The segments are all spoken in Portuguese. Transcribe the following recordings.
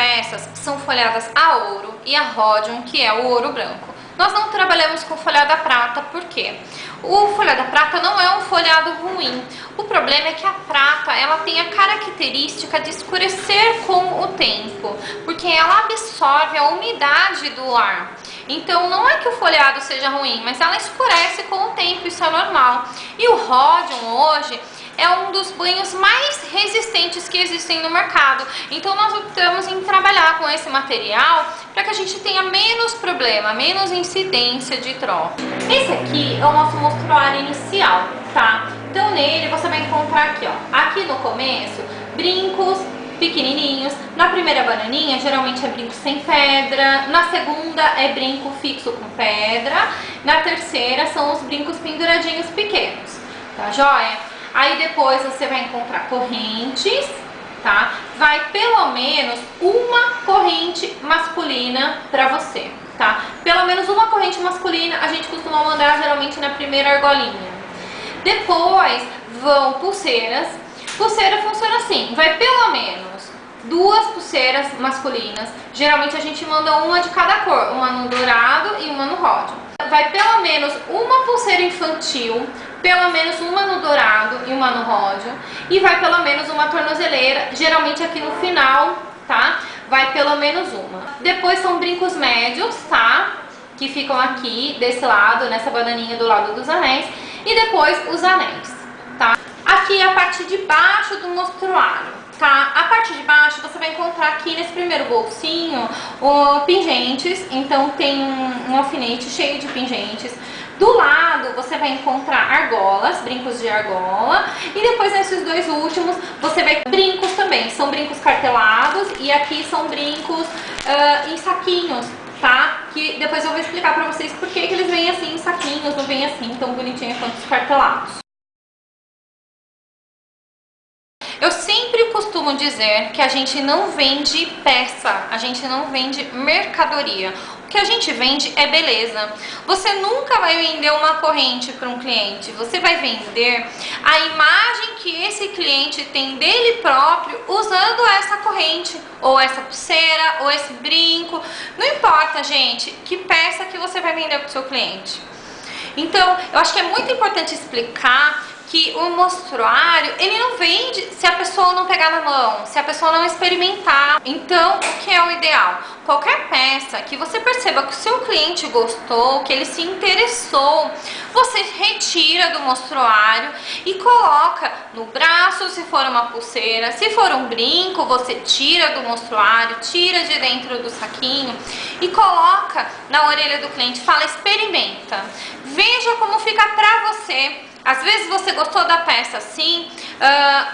peças são folhadas a ouro e a Rhodium, que é o ouro branco. Nós não trabalhamos com folhado a prata, por quê? O folhado a prata não é um folhado ruim. O problema é que a prata, ela tem a característica de escurecer com o tempo, porque ela absorve a umidade do ar. Então não é que o folhado seja ruim, mas ela escurece com o tempo, isso é normal. E o Rhodium hoje é um dos banhos mais resistentes que existem no mercado. Então nós optamos em trabalhar com esse material para que a gente tenha menos problema, menos incidência de troca. Esse aqui é o nosso mostruário inicial, tá? Então nele você vai encontrar aqui, ó, aqui no começo, brincos pequenininhos. Na primeira bananinha geralmente é brinco sem pedra, na segunda é brinco fixo com pedra, na terceira são os brincos penduradinhos pequenos, tá joia? Aí depois você vai encontrar correntes, tá? Vai pelo menos uma corrente masculina pra você, tá? Pelo menos uma corrente masculina a gente costuma mandar geralmente na primeira argolinha. Depois vão pulseiras. Pulseira funciona assim, vai pelo menos duas pulseiras masculinas. Geralmente a gente manda uma de cada cor, uma no dourado e uma no Rhodium. Vai pelo menos uma pulseira infantil, pelo menos uma no dourado e uma no Rhodium, e vai pelo menos uma tornozeleira, geralmente aqui no final, tá? Vai pelo menos uma. Depois são brincos médios, tá? Que ficam aqui, desse lado, nessa bananinha do lado dos anéis, e depois os anéis, tá? Aqui é a parte de baixo do mostruário, tá? A parte de baixo você vai encontrar aqui nesse primeiro bolsinho pingentes, então tem um alfinete cheio de pingentes. Do lado você vai encontrar argolas, brincos de argola, e depois nesses dois últimos você vai brincos também, são brincos cartelados e aqui são brincos em saquinhos, tá? Que depois eu vou explicar pra vocês por que eles vêm assim em saquinhos, não vêm assim tão bonitinho quanto os cartelados. Eu sempre costumo dizer que a gente não vende peça, a gente não vende mercadoria. O que a gente vende é beleza. Você nunca vai vender uma corrente para um cliente, você vai vender a imagem que esse cliente tem dele próprio usando essa corrente, ou essa pulseira, ou esse brinco. Não importa, gente, que peça que você vai vender para o seu cliente. Então, eu acho que é muito importante explicar que o mostruário, ele não vende se a pessoa não pegar na mão, se a pessoa não experimentar. Então, o que é o ideal? Qualquer peça que você perceba que o seu cliente gostou, que ele se interessou, você retira do mostruário e coloca no braço, se for uma pulseira, se for um brinco, você tira do mostruário, tira de dentro do saquinho e coloca na orelha do cliente, fala, experimenta, veja como fica pra você. Às vezes você gostou da peça assim,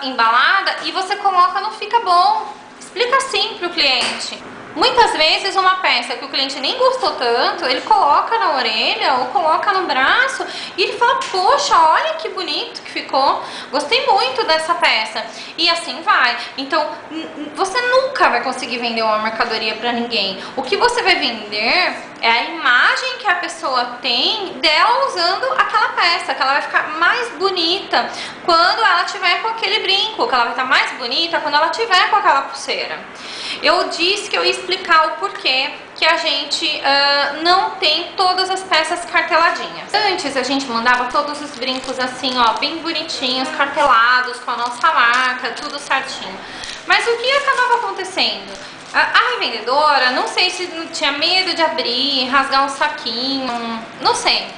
embalada, e você coloca, não fica bom. Explica assim para o cliente. Muitas vezes uma peça que o cliente nem gostou tanto, ele coloca na orelha ou coloca no braço e ele fala, poxa, olha que bonito que ficou, gostei muito dessa peça. E assim vai. Então, você nunca vai conseguir vender uma mercadoria para ninguém. O que você vai vender é a imagem que a pessoa tem dela usando aquela peça, que ela vai ficar mais bonita quando ela tiver com aquele brinco, que ela vai estar mais bonita quando ela tiver com aquela pulseira. Eu disse que eu ia explicar o porquê que a gente não tem todas as peças carteladinhas. Antes a gente mandava todos os brincos assim, ó, bem bonitinhos, cartelados, com a nossa marca, tudo certinho. Mas o que acabava acontecendo? A revendedora, não sei se tinha medo de abrir, rasgar um saquinho, não sei.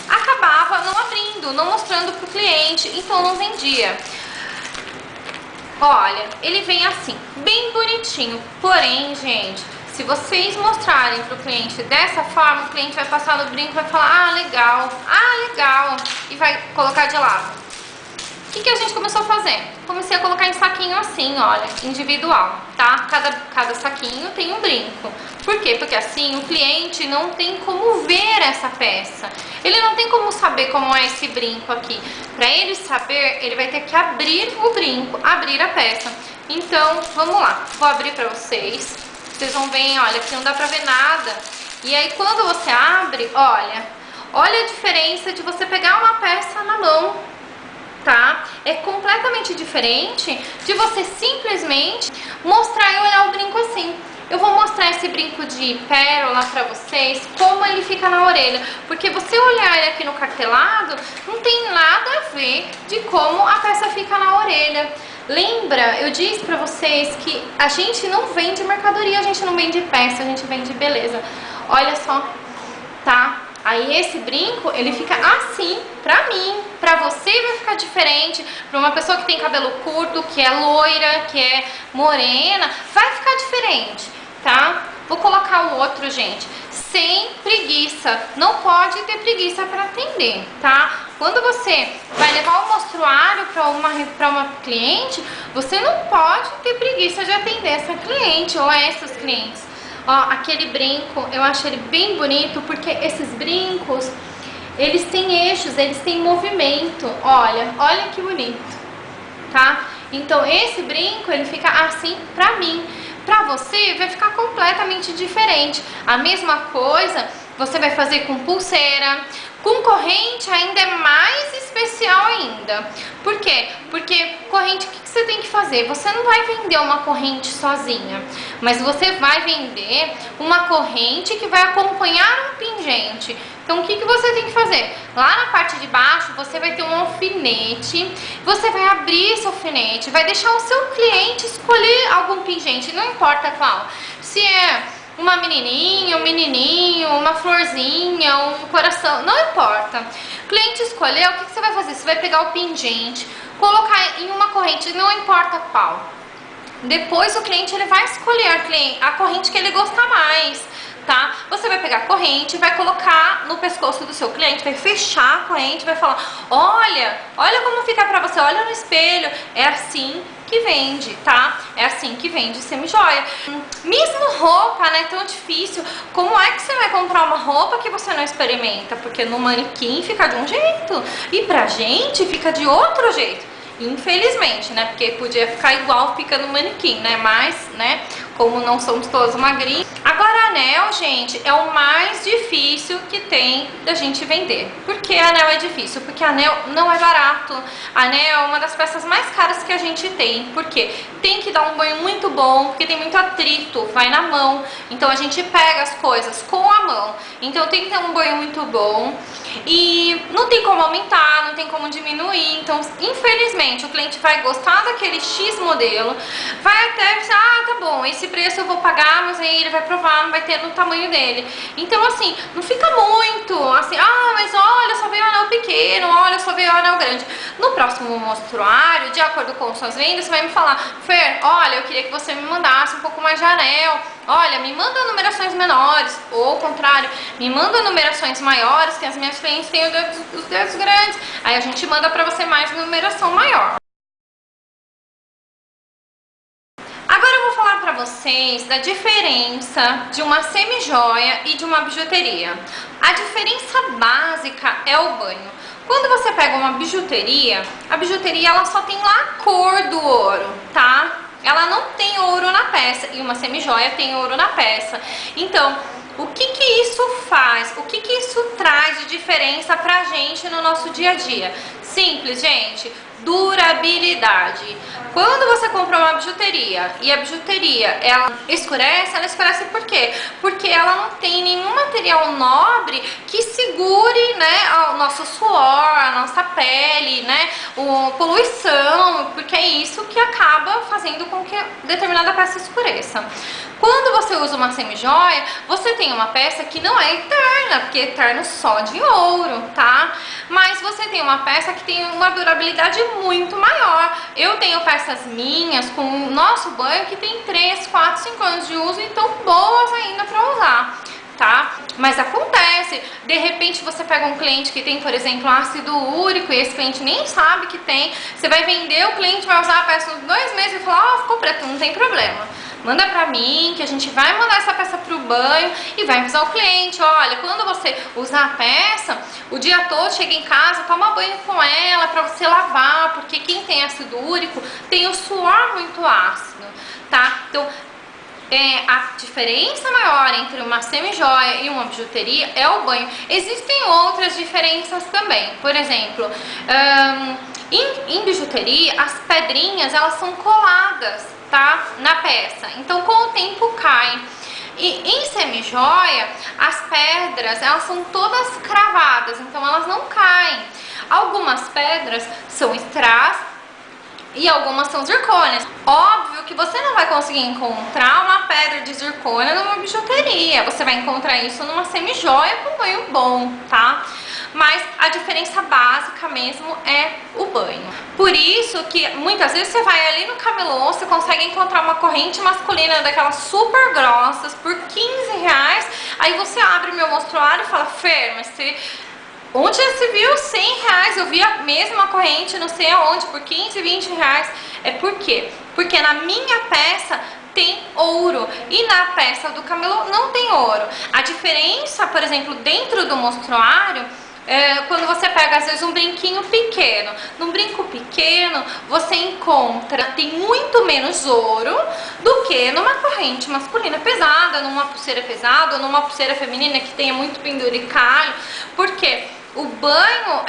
Acabava não abrindo, não mostrando pro cliente, então não vendia. Olha, ele vem assim, bem bonitinho, porém, gente, se vocês mostrarem pro cliente dessa forma, o cliente vai passar no brinco e vai falar, ah, legal, e vai colocar de lado. O que a gente começou a fazer? Comecei a colocar em saquinho assim, olha, individual, tá? Cada saquinho tem um brinco. Por quê? Porque assim o cliente não tem como ver essa peça. Ele não tem como saber como é esse brinco aqui. Para ele saber, ele vai ter que abrir o brinco, abrir a peça. Então, vamos lá. Vou abrir para vocês. Vocês vão ver, olha, aqui não dá pra ver nada. E aí quando você abre, olha a diferença de você pegar uma peça na mão tá? É completamente diferente de você simplesmente mostrar e olhar o brinco assim. Eu vou mostrar esse brinco de pérola pra vocês, como ele fica na orelha, porque você olhar ele aqui no cartelado, não tem nada a ver de como a peça fica na orelha. Lembra, eu disse pra vocês que a gente não vende mercadoria, a gente não vende peça, a gente vende beleza. Olha só, tá? Aí esse brinco, ele fica assim pra mim, pra você vai ficar diferente, pra uma pessoa que tem cabelo curto, que é loira, que é morena, vai ficar diferente, tá? Vou colocar o outro, gente, sem preguiça, não pode ter preguiça pra atender, tá? Quando você vai levar o mostruário pra uma cliente, você não pode ter preguiça de atender essa cliente ou essas clientes. Ó, aquele brinco, eu acho ele bem bonito, porque esses brincos, eles têm eixos, eles têm movimento. Olha que bonito, tá? Então esse brinco, ele fica assim pra mim. Pra você, vai ficar completamente diferente. A mesma coisa você vai fazer com pulseira, com corrente ainda é mais especial ainda. Por quê? Porque corrente, o que você tem que fazer? Você não vai vender uma corrente sozinha, mas você vai vender uma corrente que vai acompanhar um pingente. Então o que você tem que fazer? Lá na parte de baixo você vai ter um alfinete, você vai abrir esse alfinete, vai deixar o seu cliente escolher algum pingente, não importa qual. Se é uma menininha, um menininho, uma florzinha, um coração, não importa. O cliente escolheu, o que você vai fazer? Você vai pegar o pingente, colocar em uma corrente, não importa qual. Depois o cliente ele vai escolher a corrente que ele gosta mais, tá? Você vai pegar a corrente, vai colocar no pescoço do seu cliente, vai fechar a corrente, vai falar: olha como fica pra você, olha no espelho, é assim que vende, tá? É assim que vende semi-joia. Mesmo roupa, né, tão difícil, como é que você vai comprar uma roupa que você não experimenta? Porque no manequim fica de um jeito e pra gente fica de outro jeito. Infelizmente, né, porque podia ficar igual fica no manequim, né, mas, né, como não somos todos magrinhos. Agora anel, gente, é o mais difícil que tem da gente vender. Por que anel é difícil? Porque anel não é barato. Anel é uma das peças mais caras que a gente tem. Por quê? Tem que dar um banho muito bom, porque tem muito atrito, vai na mão. Então a gente pega as coisas com a mão. Então tem que ter um banho muito bom. E não tem como aumentar, não tem como diminuir. Então, infelizmente, o cliente vai gostar daquele X modelo, vai até pensar: ah, tá bom, esse preço eu vou pagar, mas aí ele vai provar, não vai ter no tamanho dele. Então, assim, não fica muito assim: ah, mas olha, só veio o anel pequeno, olha, só veio o anel grande. No próximo mostruário, de acordo com suas vendas, você vai me falar: Fer, olha, eu queria que você me mandasse um pouco mais de anel. Olha, me manda numerações menores, ou ao contrário, me manda numerações maiores, que as minhas clientes têm os dedos grandes. Aí a gente manda pra você mais numeração maior. Agora eu vou falar pra vocês da diferença de uma semi-joia e de uma bijuteria. A diferença básica é o banho. Quando você pega uma bijuteria, a bijuteria ela só tem lá a cor do ouro, tá? Ela não tem ouro na peça, e uma semi-joia tem ouro na peça. Então, o que isso faz? O que isso traz de diferença pra gente no nosso dia a dia? Simples, gente. Durabilidade. Quando você compra uma bijuteria e a bijuteria ela escurece por quê? Porque ela não tem nenhum material nobre que segure, né, o nosso suor, a nossa pele, né, a poluição, porque é isso que acaba fazendo com que determinada peça escureça. Quando você usa uma semi-joia, você tem uma peça que não é eterna, porque é eterno só de ouro, tá? Mas você tem uma peça que tem uma durabilidade muito maior. Eu tenho peças minhas com o nosso banho que tem 3, 4, 5 anos de uso e estão boas ainda para usar, tá? Mas acontece, de repente você pega um cliente que tem, por exemplo, ácido úrico e esse cliente nem sabe que tem, você vai vender, o cliente vai usar a peça uns 2 meses e falar: ó, ficou preto, não tem problema. Manda pra mim que a gente vai mandar essa peça pro banho e vai avisar o cliente: olha, quando você usar a peça, o dia todo chega em casa, toma banho com ela pra você lavar, porque quem tem ácido úrico tem o suor muito ácido, tá? Então, a diferença maior entre uma semi-joia e uma bijuteria é o banho. Existem outras diferenças também. Por exemplo, Em bijuteria, as pedrinhas, elas são coladas, tá? Na peça, então com o tempo cai. E em semijoia, as pedras, elas são todas cravadas, então elas não caem. Algumas pedras são strass e algumas são zircônias. Óbvio que você não vai conseguir encontrar uma pedra de zircônia numa bijuteria. Você vai encontrar isso numa semijoia com banho bom, tá? Mas a diferença básica mesmo é o banho. Por isso que muitas vezes você vai ali no camelô, você consegue encontrar uma corrente masculina daquelas super grossas por 15 reais. Aí você abre o meu mostruário e fala: Fer, mas você... onde já se viu 100 reais? Eu vi a mesma corrente, não sei aonde, por 15, 20 reais. É por quê? Porque na minha peça tem ouro e na peça do camelô não tem ouro. A diferença, por exemplo, dentro do mostruário, quando você pega às vezes um brinquinho pequeno, num brinco pequeno você encontra, tem muito menos ouro do que numa corrente masculina pesada, numa pulseira pesada, ou numa pulseira feminina que tenha muito penduricalho. Por quê? O banho,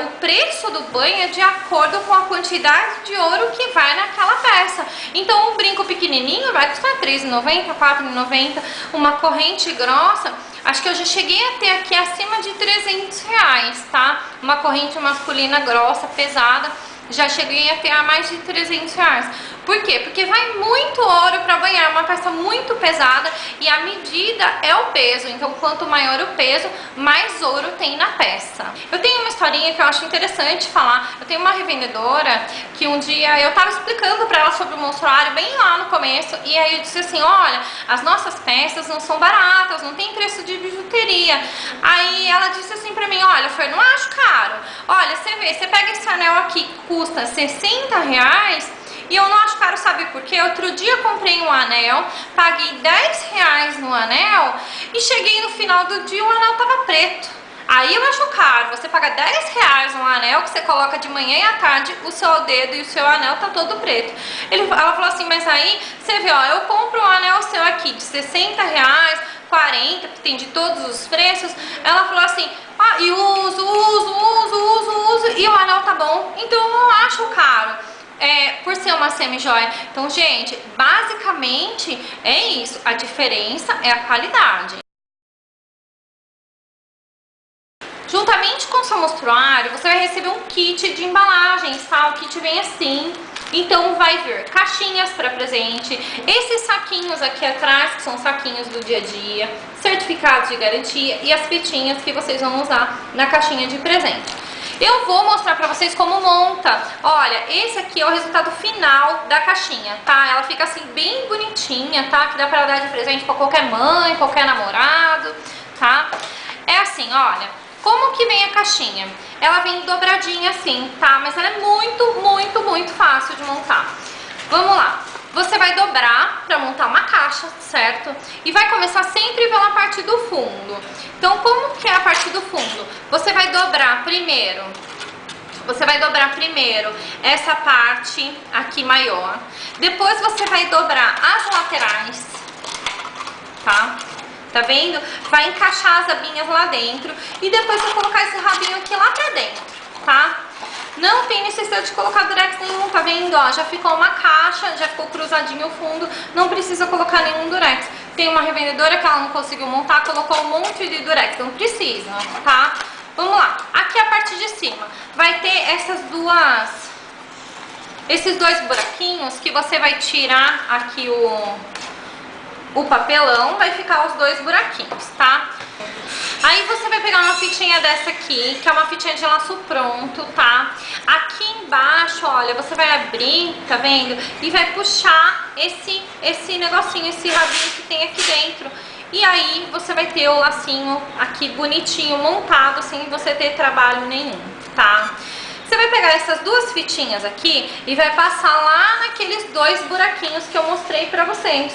o preço do banho é de acordo com a quantidade de ouro que vai naquela peça. Então um brinco pequenininho vai custar R$3,90, R$4,90. Uma corrente grossa, acho que eu já cheguei a ter aqui acima de R$300, tá? Uma corrente masculina grossa, pesada, já cheguei a ter a mais de R$300. Por quê? Porque vai muito ouro para banhar, uma peça muito pesada e a medida é o peso. Então quanto maior o peso, mais ouro tem na peça. Eu tenho uma historinha que eu acho interessante falar. Eu tenho uma revendedora que um dia eu tava explicando para ela sobre o mostruário bem lá no começo, e aí eu disse assim: olha, as nossas peças não são baratas, não tem preço de bijuteria. Aí ela disse assim pra mim: olha, Fer, não acho caro. Olha, você vê, você pega esse anel aqui que custa R$60 e eu não acho caro, sabe por quê? Outro dia eu comprei um anel, paguei R$10 no anel e cheguei no final do dia, o anel tava preto. Aí eu acho caro, você paga R$10 no anel que você coloca de manhã e à tarde, o seu dedo e o seu anel tá todo preto. Ela falou assim: mas aí você vê, ó, eu compro um anel seu aqui de R$60, R$40, que tem de todos os preços. Ela falou assim: ah, e uso, e o anel tá bom, então eu não acho caro. Por ser uma semi-joia. Então, gente, basicamente é isso. A diferença é a qualidade. Juntamente com o seu mostruário, você vai receber um kit de embalagens, tá? O kit vem assim. Então vai vir caixinhas para presente, esses saquinhos aqui atrás, que são saquinhos do dia a dia, certificados de garantia e as fitinhas que vocês vão usar na caixinha de presente. Eu vou mostrar pra vocês como monta. Olha, esse aqui é o resultado final da caixinha, tá? Ela fica assim bem bonitinha, tá? Que dá pra dar de presente pra qualquer mãe, qualquer namorado, tá? É assim, olha, como que vem a caixinha? Ela vem dobradinha assim, tá? Mas ela é muito fácil de montar. Vamos lá. Você vai dobrar para montar uma caixa, certo? E vai começar sempre pela parte do fundo. Então, como que é a parte do fundo? Você vai dobrar primeiro essa parte aqui maior. Depois você vai dobrar as laterais, tá? Tá vendo? Vai encaixar as abinhas lá dentro e depois vai colocar esse rabinho aqui lá pra dentro, tá? Não tem necessidade de colocar durex nenhum, tá vendo? Ó, já ficou uma caixa, já ficou cruzadinho o fundo, não precisa colocar nenhum durex. Tem uma revendedora que ela não conseguiu montar, colocou um monte de durex, não precisa, tá? Vamos lá, aqui a parte de cima vai ter esses dois buraquinhos que você vai tirar aqui o papelão, vai ficar os dois buraquinhos, tá? Aí você vai pegar uma fitinha dessa aqui, que é uma fitinha de laço pronto, tá? Aqui embaixo, olha, você vai abrir, tá vendo? E vai puxar esse negocinho, esse rabinho que tem aqui dentro. E aí você vai ter o lacinho aqui bonitinho montado, sem você ter trabalho nenhum, tá? Você vai pegar essas duas fitinhas aqui e vai passar lá naqueles dois buraquinhos que eu mostrei pra vocês.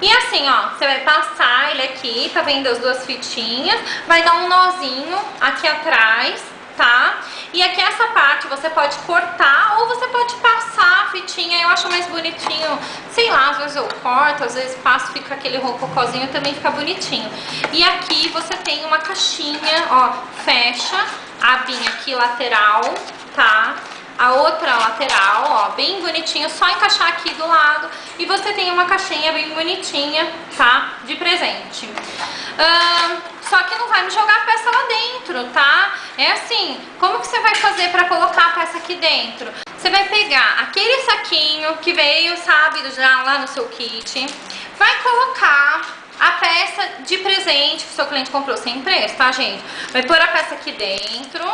E assim, ó, você vai passar ele aqui, tá vendo as duas fitinhas, vai dar um nozinho aqui atrás, tá? E aqui essa parte você pode cortar ou você pode passar a fitinha, eu acho mais bonitinho, sei lá, às vezes eu corto, às vezes passo, fica aquele rococózinho, também fica bonitinho. E aqui você tem uma caixinha, ó, fecha a abinha aqui lateral, tá? A outra lateral, ó, bem bonitinho, só encaixar aqui do lado e você tem uma caixinha bem bonitinha, tá? De presente. Só que não vai me jogar a peça lá dentro, tá? É assim, como que você vai fazer pra colocar a peça aqui dentro? Você vai pegar aquele saquinho que veio, sabe, já lá no seu kit, vai colocar a peça de presente que o seu cliente comprou sem preço, tá, gente? Vai pôr a peça aqui dentro,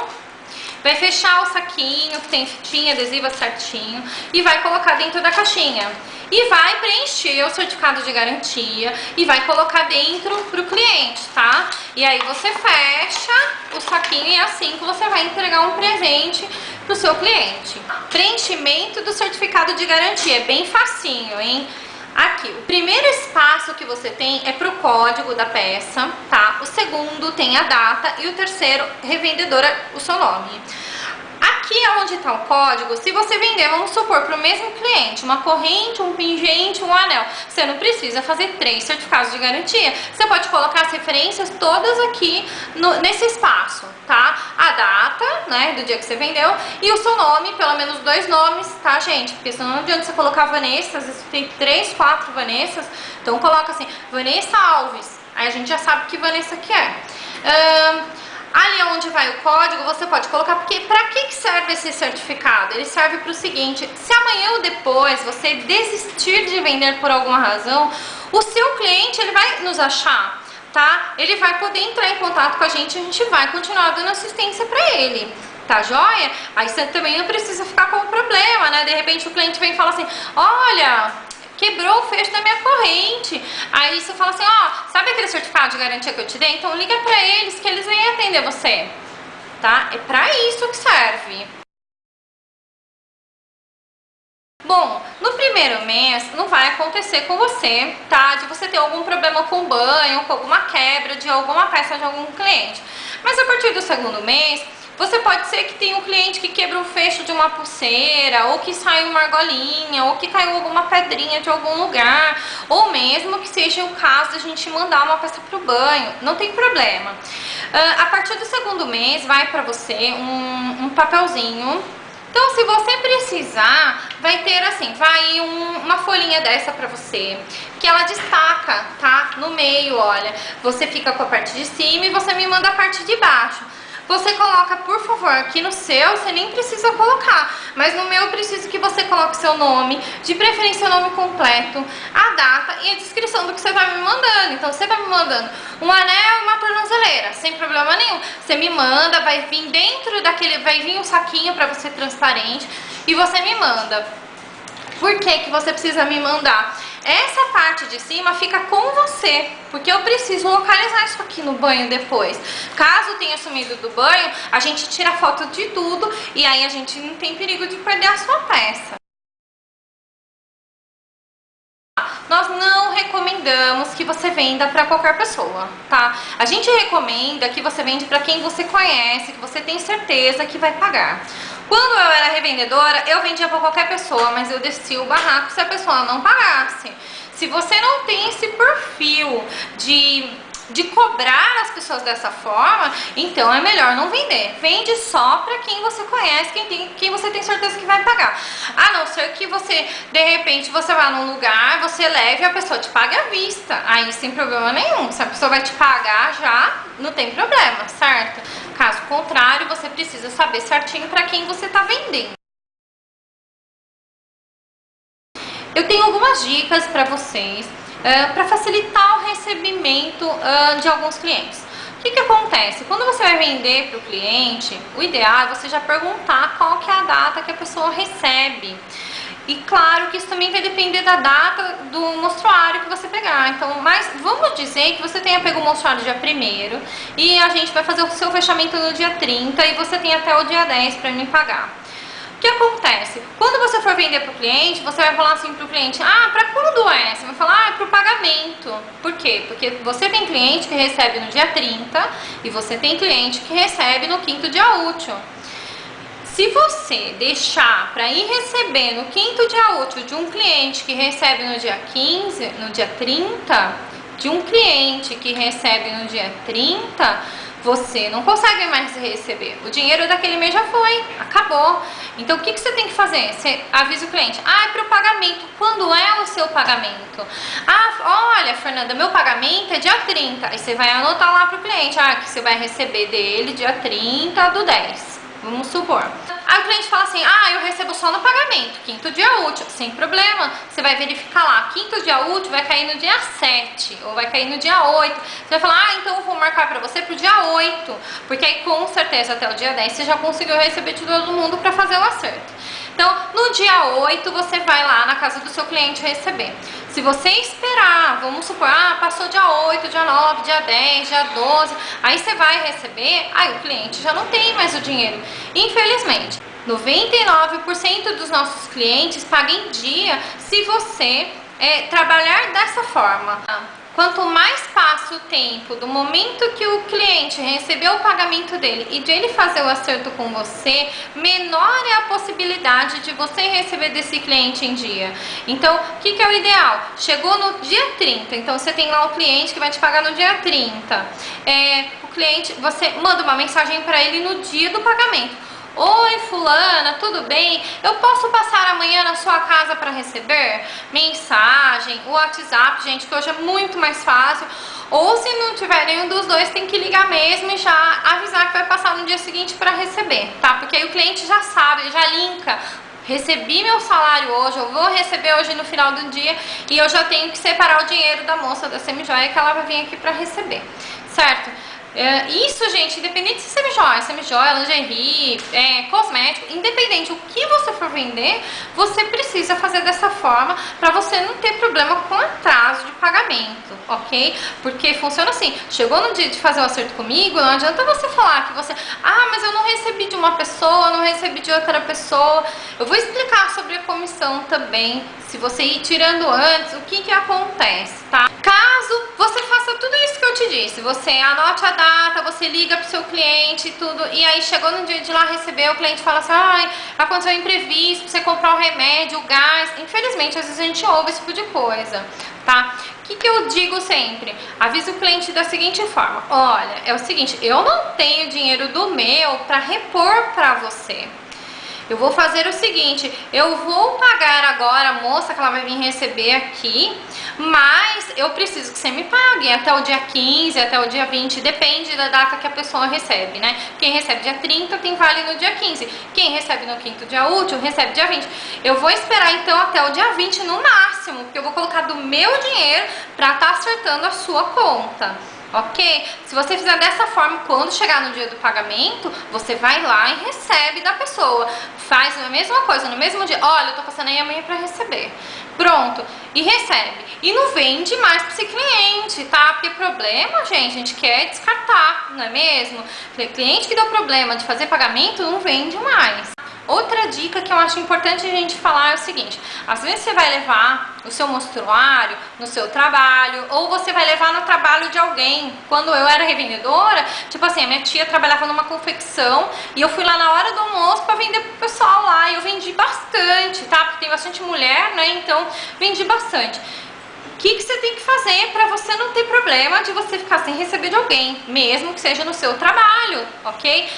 vai fechar o saquinho que tem fitinha adesiva certinho e vai colocar dentro da caixinha. E vai preencher o certificado de garantia e vai colocar dentro pro cliente, tá? E aí você fecha o saquinho e é assim que você vai entregar um presente pro seu cliente. Preenchimento do certificado de garantia, é bem facinho, hein? Aqui, o primeiro espaço que você tem é pro código da peça, tá? O segundo tem a data e o terceiro, revendedora, o seu nome. Aqui onde está o código, se você vender, vamos supor, para o mesmo cliente, uma corrente, um pingente, um anel, você não precisa fazer 3 certificados de garantia. Você pode colocar as referências todas aqui nesse espaço, tá? A data, né, do dia que você vendeu e o seu nome, pelo menos 2 nomes, tá, gente? Porque senão não adianta você colocar Vanessa, às vezes tem 3, 4 Vanessas, então coloca assim, Vanessa Alves, aí a gente já sabe que Vanessa que é. Ali onde vai o código, você pode colocar, porque para que serve esse certificado? Ele serve para o seguinte, se amanhã ou depois você desistir de vender por alguma razão, o seu cliente, ele vai nos achar, tá? Ele vai poder entrar em contato com a gente vai continuar dando assistência para ele. Tá joia? Aí você também não precisa ficar com o problema, né? De repente o cliente vem e fala assim, olha, quebrou o fecho da minha corrente. Aí você fala assim, ó, sabe aquele certificado de garantia que eu te dei? Então liga pra eles que eles vêm atender você, tá? É pra isso que serve. Bom, no primeiro mês não vai acontecer com você, tá? De você ter algum problema com o banho, com alguma quebra de alguma peça de algum cliente. Mas a partir do segundo mês, você pode ser que tenha um cliente que quebra o fecho de uma pulseira, ou que saiu uma argolinha, ou que caiu alguma pedrinha de algum lugar, ou mesmo que seja o caso de a gente mandar uma peça para o banho, não tem problema. A partir do segundo mês vai para você um papelzinho. Então, se você precisar, vai ter assim, vai uma folhinha dessa pra você, que ela destaca, tá? No meio, olha, você fica com a parte de cima e você me manda a parte de baixo. Você coloca, por favor, aqui no seu, você nem precisa colocar, mas no meu eu preciso que você coloque seu nome, de preferência o nome completo, a data e a descrição do que você vai me mandando. Então, você vai me mandando um anel e uma tornozeleira, sem problema nenhum. Você me manda, vai vir dentro daquele, vai vir um saquinho pra você transparente e você me manda. Por que que você precisa me mandar? Essa parte de cima fica com você, porque eu preciso localizar isso aqui no banho depois. Caso tenha sumido do banho, a gente tira foto de tudo e aí a gente não tem perigo de perder a sua peça. Nós não recomendamos que você venda para qualquer pessoa, tá? A gente recomenda que você vende para quem você conhece, que você tem certeza que vai pagar. Quando eu era revendedora, eu vendia para qualquer pessoa, mas eu descia o barraco se a pessoa não pagasse. Se você não tem esse perfil de cobrar as pessoas dessa forma, então é melhor não vender. Vende só para quem você conhece, quem você tem certeza que vai pagar. A não ser que você, de repente, você vá num lugar, você leve e a pessoa te paga à vista. Aí sem problema nenhum. Se a pessoa vai te pagar já, não tem problema, certo? Caso contrário, você precisa saber certinho para quem você está vendendo. Eu tenho algumas dicas para vocês para facilitar o recebimento de alguns clientes. O que acontece? Quando você vai vender para o cliente, o ideal é você já perguntar qual que é a data que a pessoa recebe. E claro que isso também vai depender da data do mostruário que você pegar. Então, mas vamos dizer que você tenha pego o mostruário dia 1º e a gente vai fazer o seu fechamento no dia 30 e você tem até o dia 10 para me pagar. O que acontece? Quando você for vender para o cliente, você vai falar assim para o cliente, ah, para quando é? Você vai falar, ah, é para o pagamento. Por quê? Porque você tem cliente que recebe no dia 30 e você tem cliente que recebe no 5º dia útil. Se você deixar para ir receber no 5º dia útil de um cliente que recebe no dia 15, no dia 30, de um cliente que recebe no dia 30, você não consegue mais receber. O dinheiro daquele mês já foi, acabou. Então, o que você tem que fazer? Você avisa o cliente, ah, é para o pagamento. Quando é o seu pagamento? Ah, olha, Fernanda, meu pagamento é dia 30. Aí você vai anotar lá para o cliente, ah, que você vai receber dele dia 30/10. Vamos supor. Aí o cliente fala assim, ah, eu recebo só no pagamento, 5º dia útil, sem problema. Você vai verificar lá, 5º dia útil vai cair no dia 7 ou vai cair no dia 8. Você vai falar, ah, então eu vou marcar pra você pro dia 8, porque aí com certeza até o dia 10 você já conseguiu receber de todo mundo pra fazer o acerto. Então, no dia 8 você vai lá na casa do seu cliente receber. Se você esperar, vamos supor, ah, passou dia 8, dia 9, dia 10, dia 12, aí você vai receber, aí o cliente já não tem mais o dinheiro. Infelizmente, 99% dos nossos clientes pagam em dia se você trabalhar dessa forma. Quanto mais passa o tempo do momento que o cliente recebeu o pagamento dele e de ele fazer o acerto com você, menor é a possibilidade de você receber desse cliente em dia. Então, o que é o ideal? Chegou no dia 30, então você tem lá o cliente que vai te pagar no dia 30. O cliente, você manda uma mensagem para ele no dia do pagamento. Oi, fulana, tudo bem? Eu posso passar amanhã na sua casa para receber? Mensagem, o WhatsApp, gente, que hoje é muito mais fácil. Ou se não tiver nenhum dos dois, tem que ligar mesmo e já avisar que vai passar no dia seguinte para receber, tá? Porque aí o cliente já sabe, ele já linka. Recebi meu salário hoje, eu vou receber hoje no final do dia e eu já tenho que separar o dinheiro da moça da semijoia que ela vai vir aqui para receber, certo? Isso, gente, independente se semijoia, lingerie, cosmético, independente o que você for vender, você precisa fazer dessa forma para você não ter problema com atraso de pagamento, ok? Porque funciona assim, chegou no dia de fazer o acerto comigo, não adianta você falar que você, ah, mas eu não recebi de uma pessoa, não recebi de outra pessoa. Eu vou explicar sobre a comissão também, se você ir tirando antes, o que acontece, tá? Caso você faça tudo isso que eu te disse, você anote a data, você liga pro seu cliente e tudo, e aí chegou no dia de lá receber, o cliente fala assim, ai, aconteceu um imprevisto, você comprar o remédio, o gás, infelizmente às vezes a gente ouve esse tipo de coisa, tá? O que eu digo sempre? Avisa o cliente da seguinte forma, olha, é o seguinte, eu não tenho dinheiro do meu para repor para você. Eu vou fazer o seguinte, eu vou pagar agora a moça que ela vai vir receber aqui, mas eu preciso que você me pague até o dia 15, até o dia 20, depende da data que a pessoa recebe, né? Quem recebe dia 30 tem vale no dia 15, quem recebe no 5º dia útil recebe dia 20. Eu vou esperar então até o dia 20 no máximo, porque eu vou colocar do meu dinheiro para estar acertando a sua conta. Ok? Se você fizer dessa forma, quando chegar no dia do pagamento, você vai lá e recebe da pessoa. Faz a mesma coisa, no mesmo dia. Olha, eu tô passando aí amanhã pra receber. Pronto. E recebe. E não vende mais pra esse cliente, tá? Porque problema, gente, a gente quer descartar, não é mesmo? Cliente que deu problema de fazer pagamento, não vende mais. Outra dica que eu acho importante a gente falar é o seguinte, às vezes você vai levar o seu mostruário no seu trabalho, ou você vai levar no trabalho de alguém. Quando eu era revendedora, tipo assim, a minha tia trabalhava numa confecção e eu fui lá na hora do almoço para vender pro pessoal lá, e eu vendi bastante, tá? Porque tem bastante mulher, né? Então, vendi bastante. O que você tem que fazer para você não ter problema de você ficar sem receber de alguém, mesmo que seja no seu trabalho, ok?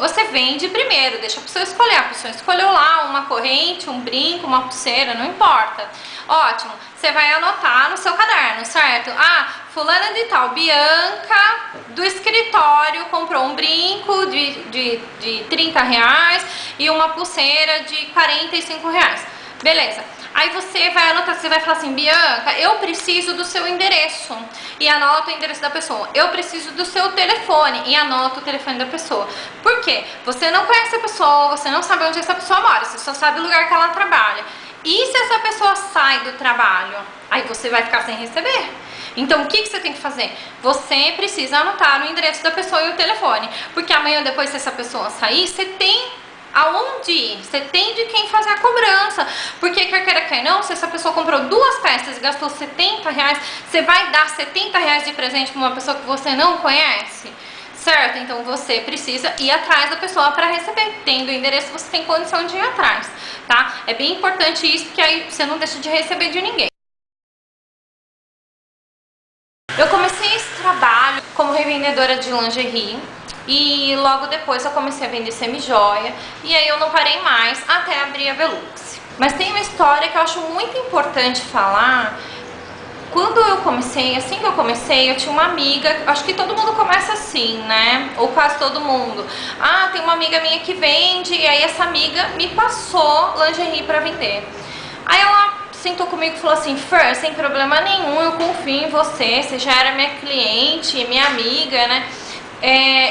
Você vende primeiro, deixa a pessoa escolher. A pessoa escolheu lá uma corrente, um brinco, uma pulseira, não importa. Ótimo, você vai anotar no seu caderno, certo? Ah, fulana de tal, Bianca do escritório comprou um brinco de 30 reais e uma pulseira de 45 reais. Beleza. Aí você vai anotar, você vai falar assim, Bianca, eu preciso do seu endereço, e anota o endereço da pessoa. Eu preciso do seu telefone, e anota o telefone da pessoa. Por quê? Você não conhece a pessoa, você não sabe onde essa pessoa mora, você só sabe o lugar que ela trabalha. E se essa pessoa sai do trabalho? Aí você vai ficar sem receber. Então, o que você tem que fazer? Você precisa anotar o endereço da pessoa e o telefone, porque amanhã depois, se essa pessoa sair, você tem aonde ir, você tem de quem fazer a cobrança, porque quer queira quer não, se essa pessoa comprou 2 peças e gastou R$70, você vai dar R$70 de presente para uma pessoa que você não conhece? Certo? Então você precisa ir atrás da pessoa para receber. Tendo o endereço, você tem condição de ir atrás, tá? É bem importante isso, porque aí você não deixa de receber de ninguém. Eu comecei esse trabalho como revendedora de lingerie e logo depois eu comecei a vender semi-joia e aí eu não parei mais até abrir a Velux. Mas tem uma história que eu acho muito importante falar. Quando eu comecei, assim que eu comecei, eu tinha uma amiga, acho que todo mundo começa assim, né? Ou quase todo mundo. Ah, tem uma amiga minha que vende, e aí essa amiga me passou lingerie pra vender. Aí ela sentou comigo e falou assim: Fer, sem problema nenhum, eu confio em você, você já era minha cliente, minha amiga, né?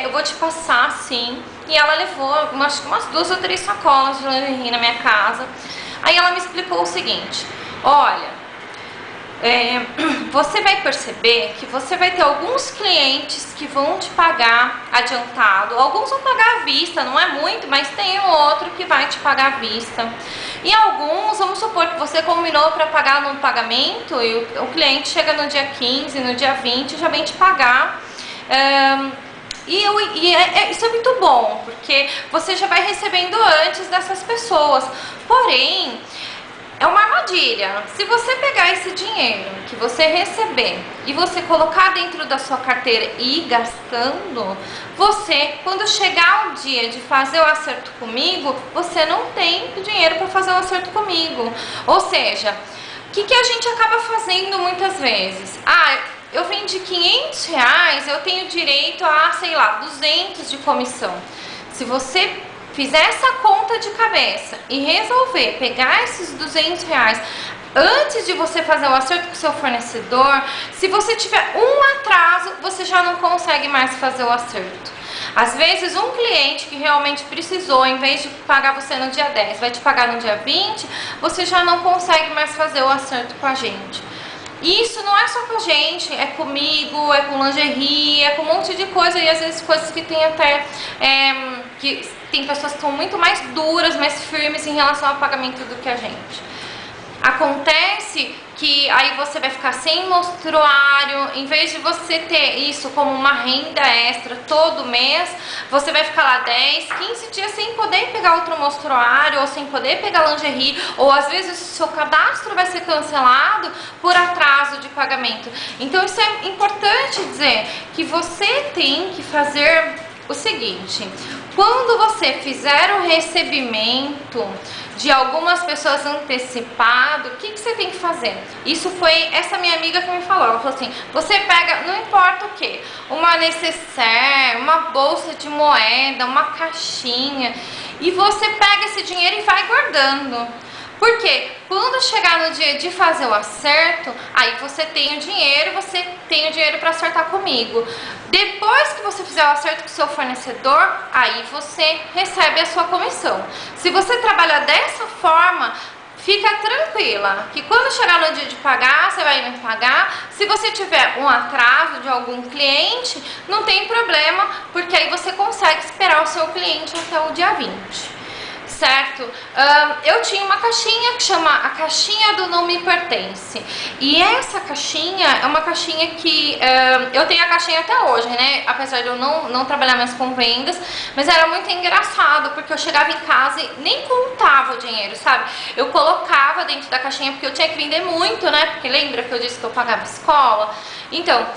Eu vou te passar, sim. E ela levou acho que umas 2 ou 3 sacolas de lingerie na minha casa. Aí ela me explicou o seguinte: olha, você vai perceber que você vai ter alguns clientes que vão te pagar adiantado, alguns vão pagar à vista, não é muito, mas tem um outro que vai te pagar à vista. E alguns, vamos supor que você combinou para pagar no pagamento e o cliente chega no dia 15, no dia 20 já vem te pagar. Isso é muito bom, porque você já vai recebendo antes dessas pessoas. Porém, é uma armadilha. Se você pegar esse dinheiro que você receber e você colocar dentro da sua carteira e ir gastando, você, quando chegar o dia de fazer o acerto comigo, você não tem dinheiro para fazer o acerto comigo. Ou seja, o que a gente acaba fazendo muitas vezes? Eu vendi R$500, eu tenho direito a, sei lá, 200 de comissão. Se você fizer essa conta de cabeça e resolver pegar esses R$200 antes de você fazer o acerto com o seu fornecedor, se você tiver um atraso, você já não consegue mais fazer o acerto. Às vezes um cliente que realmente precisou, em vez de pagar você no dia 10, vai te pagar no dia 20, você já não consegue mais fazer o acerto com a gente. Isso não é só com a gente, é comigo, é com lingerie, é com um monte de coisa, e às vezes coisas que tem até, que tem pessoas que são muito mais duras, mais firmes em relação ao pagamento do que a gente. Acontece que aí você vai ficar sem mostruário, em vez de você ter isso como uma renda extra todo mês, você vai ficar lá 10, 15 dias sem poder pegar outro mostruário, ou sem poder pegar lingerie, ou às vezes o seu cadastro vai ser cancelado por atraso de pagamento. Então isso é importante dizer, que você tem que fazer o seguinte: quando você fizer o recebimento de algumas pessoas antecipado, o que você tem que fazer? Isso foi essa minha amiga que me falou. Ela falou assim: você pega, não importa o que, uma necessaire, uma bolsa de moeda, uma caixinha, e você pega esse dinheiro e vai guardando. Porque quando chegar no dia de fazer o acerto, aí você tem o dinheiro para acertar comigo. Depois que você fizer o acerto com o seu fornecedor, aí você recebe a sua comissão. Se você trabalhar dessa forma, fica tranquila, que quando chegar no dia de pagar, você vai me pagar. Se você tiver um atraso de algum cliente, não tem problema, porque aí você consegue esperar o seu cliente até o dia 20. Certo? Eu tinha uma caixinha que chama a caixinha do Não Me Pertence. E essa caixinha é uma caixinha que eu tenho a caixinha até hoje, né? Apesar de eu não trabalhar mais com vendas, mas era muito engraçado, porque eu chegava em casa e nem contava o dinheiro, sabe? Eu colocava dentro da caixinha, porque eu tinha que vender muito, né? Porque lembra que eu disse que eu pagava escola? Então,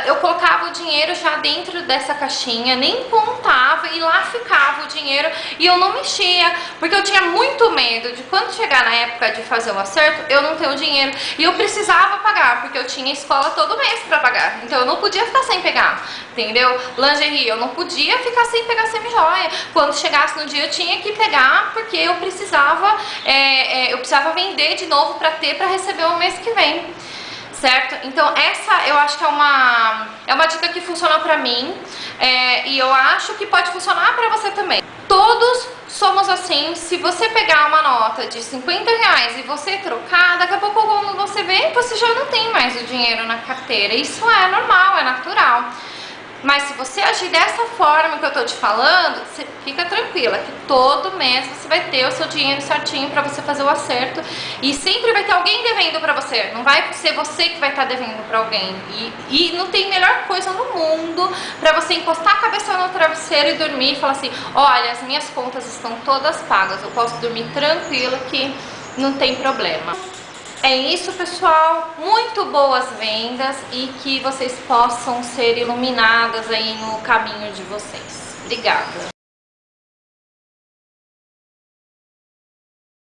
eu colocava o dinheiro já dentro dessa caixinha, nem contava, e lá ficava o dinheiro e eu não mexia, porque eu tinha muito medo de quando chegar na época de fazer o acerto, eu não ter o dinheiro. E eu precisava pagar, porque eu tinha escola todo mês pra pagar, então eu não podia ficar sem pegar, entendeu? Lingerie, eu não podia ficar sem pegar semi-joia. Quando chegasse no dia eu tinha que pegar, porque eu precisava vender de novo pra receber o mês que vem. Certo? Então essa eu acho que é uma dica que funciona pra mim, e eu acho que pode funcionar pra você também. Todos somos assim. Se você pegar uma nota de R$50 e você trocar, daqui a pouco quando você vê, você já não tem mais o dinheiro na carteira. Isso é normal, é natural. Mas se você agir dessa forma que eu tô te falando, você fica tranquila que todo mês você vai ter o seu dinheiro certinho pra você fazer o acerto e sempre vai ter alguém devendo pra você. Não vai ser você que vai estar devendo pra alguém. E não tem melhor coisa no mundo pra você encostar a cabeça no travesseiro e dormir e falar assim: olha, as minhas contas estão todas pagas, eu posso dormir tranquila que não tem problema. É isso, pessoal, muito boas vendas e que vocês possam ser iluminadas aí no caminho de vocês. Obrigada!